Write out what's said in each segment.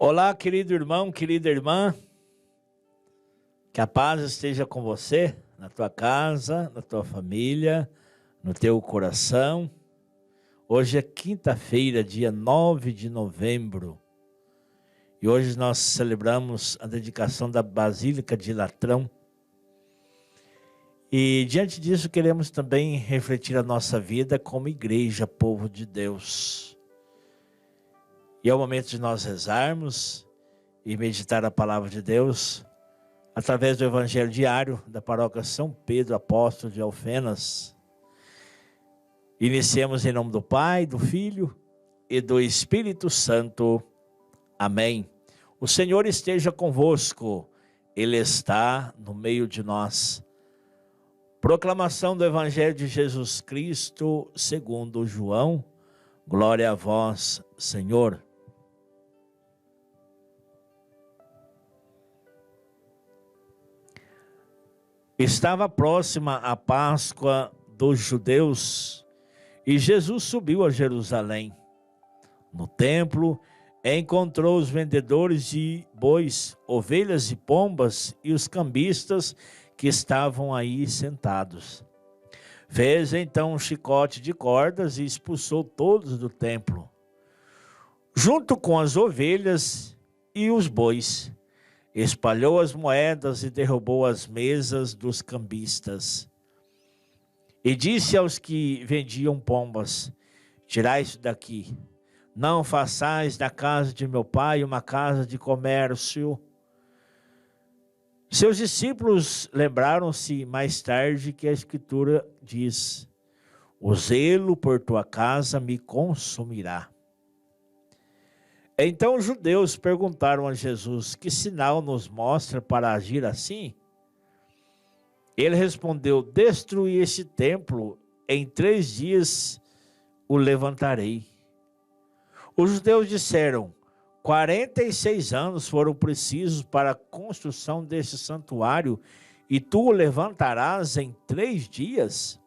Olá, querido irmão, querida irmã, que a paz esteja com você, na tua casa, na tua família, no teu coração. Hoje é quinta-feira, dia 9 de novembro, e hoje nós celebramos a dedicação da Basílica de Latrão. E diante disso queremos também refletir a nossa vida como igreja, povo de Deus. E é o momento de nós rezarmos e meditar a palavra de Deus através do Evangelho diário da paróquia São Pedro Apóstolo de Alfenas. Iniciemos em nome do Pai, do Filho e do Espírito Santo. Amém. O Senhor esteja convosco, Ele está no meio de nós. Proclamação do Evangelho de Jesus Cristo segundo João. Glória a vós, Senhor. Estava próxima a Páscoa dos judeus e Jesus subiu a Jerusalém. No templo, encontrou os vendedores de bois, ovelhas e pombas e os cambistas que estavam aí sentados. Fez então um chicote de cordas e expulsou todos do templo, junto com as ovelhas e os bois. Espalhou as moedas e derrubou as mesas dos cambistas. E disse aos que vendiam pombas: tirai isso daqui, não façais da casa de meu pai uma casa de comércio. Seus discípulos lembraram-se mais tarde que a Escritura diz: o zelo por tua casa me consumirá. Então os judeus perguntaram a Jesus: que sinal nos mostra para agir assim? Ele respondeu: destruí este templo, em 3 dias o levantarei. Os judeus disseram: 46 anos foram precisos para a construção deste santuário, e tu o levantarás em 3 dias?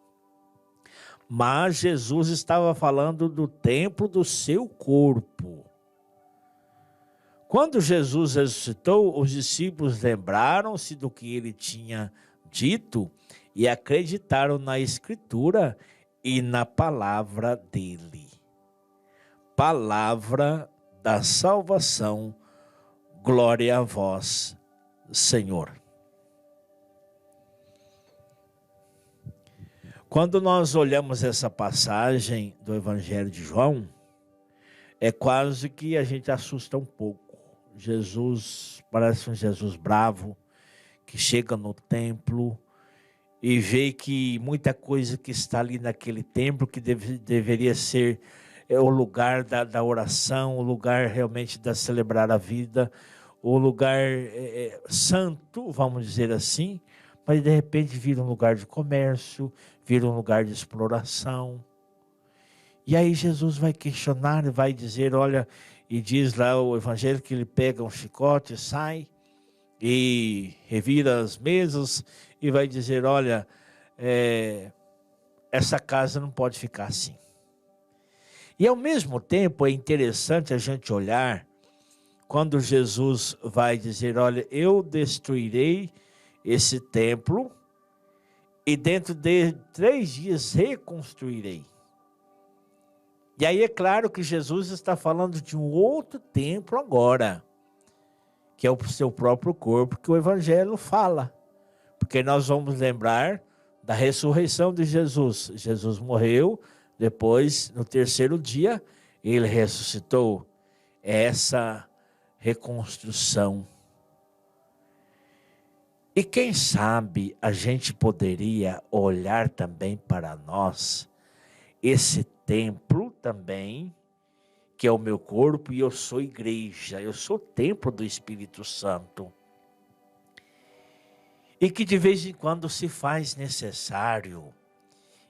Mas Jesus estava falando do templo do seu corpo. Quando Jesus ressuscitou, os discípulos lembraram-se do que ele tinha dito e acreditaram na Escritura e na palavra dele. Palavra da salvação, glória a vós, Senhor. Quando nós olhamos essa passagem do Evangelho de João, é quase que a gente assusta um pouco. Jesus parece um Jesus bravo, que chega no templo e vê que muita coisa que está ali naquele templo, que deveria ser o lugar da oração, o lugar realmente da celebrar a vida, o lugar santo, vamos dizer assim, mas de repente vira um lugar de comércio, vira um lugar de exploração. E aí Jesus vai questionar e vai dizer, olha, e diz lá o Evangelho que ele pega um chicote, sai e revira as mesas e vai dizer, olha, essa casa não pode ficar assim. E ao mesmo tempo é interessante a gente olhar quando Jesus vai dizer, olha, eu destruirei esse templo e dentro de 3 dias reconstruirei. E aí é claro que Jesus está falando de um outro templo agora, que é o seu próprio corpo, que o Evangelho fala. Porque nós vamos lembrar da ressurreição de Jesus. Jesus morreu, depois, no 3º dia, ele ressuscitou. Essa reconstrução. E quem sabe a gente poderia olhar também para nós, esse templo também, que é o meu corpo, e eu sou igreja, eu sou templo do Espírito Santo. E que de vez em quando se faz necessário,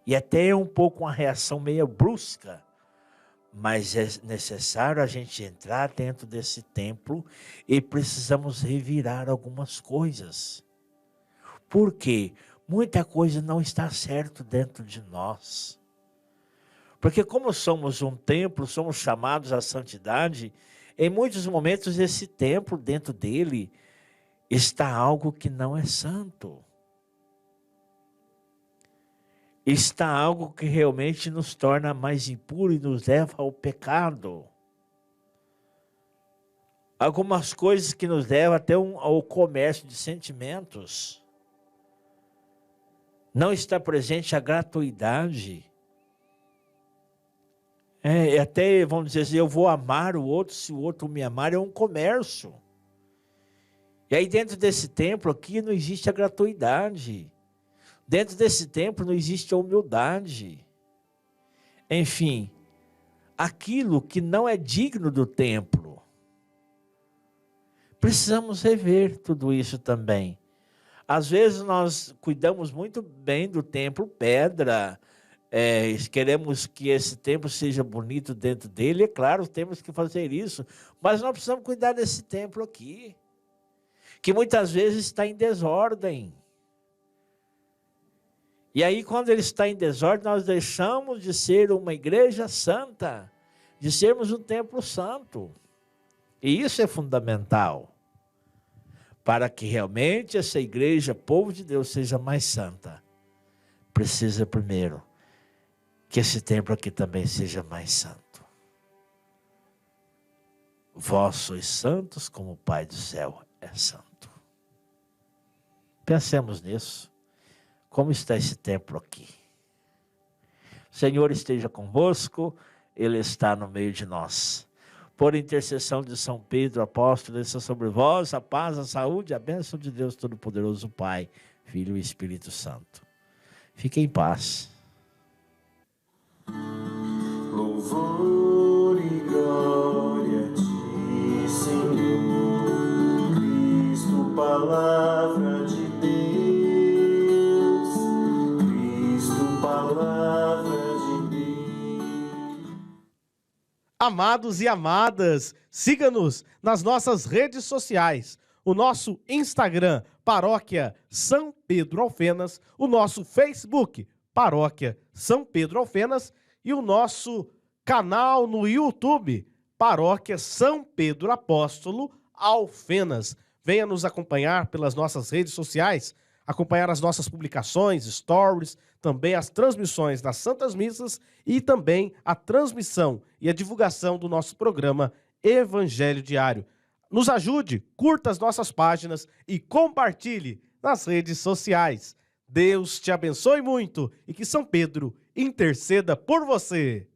e até um pouco uma reação meio brusca, mas é necessário a gente entrar dentro desse templo e precisamos revirar algumas coisas. Por quê? Muita coisa não está certo dentro de nós. Porque como somos um templo, somos chamados à santidade, Em muitos momentos, esse templo dentro dele está algo que não é santo. Está algo que realmente nos torna mais impuros e nos leva ao pecado. Algumas coisas que nos levam até ao comércio de sentimentos. Não está presente a gratuidade. Até, vamos dizer assim, eu vou amar o outro se o outro me amar, é um comércio. E aí dentro desse templo aqui não existe a gratuidade. Dentro desse templo não existe a humildade. Enfim, aquilo que não é digno do templo. Precisamos rever tudo isso também. Às vezes nós cuidamos muito bem do templo pedra, queremos que esse templo seja bonito dentro dele, é claro, temos que fazer isso, mas nós precisamos cuidar desse templo aqui, que muitas vezes está em desordem. E aí, quando ele está em desordem, nós deixamos de ser uma igreja santa, de sermos um templo santo. E isso é fundamental, para que realmente essa igreja, povo de Deus, seja mais santa. Precisa primeiro que esse templo aqui também seja mais santo. Vós sois santos como o Pai do céu é santo. Pensemos nisso. Como está esse templo aqui? O Senhor esteja convosco, Ele está no meio de nós. Por intercessão de São Pedro, apóstolo, desça sobre vós a paz, a saúde, a bênção de Deus Todo-Poderoso, Pai, Filho e Espírito Santo. Fiquem em paz. Louvor e glória a ti, Senhor, Cristo, palavra de Deus, Cristo, palavra de Deus. Amados e amadas, siga-nos nas nossas redes sociais. O nosso Instagram, Paróquia São Pedro Alfenas, o nosso Facebook, Paróquia São Pedro Alfenas, e o nosso canal no YouTube, Paróquia São Pedro Apóstolo Alfenas. Venha nos acompanhar pelas nossas redes sociais, acompanhar as nossas publicações, stories, também as transmissões das Santas Missas e também a transmissão e a divulgação do nosso programa Evangelho Diário. Nos ajude, curta as nossas páginas e compartilhe nas redes sociais. Deus te abençoe muito e que São Pedro interceda por você.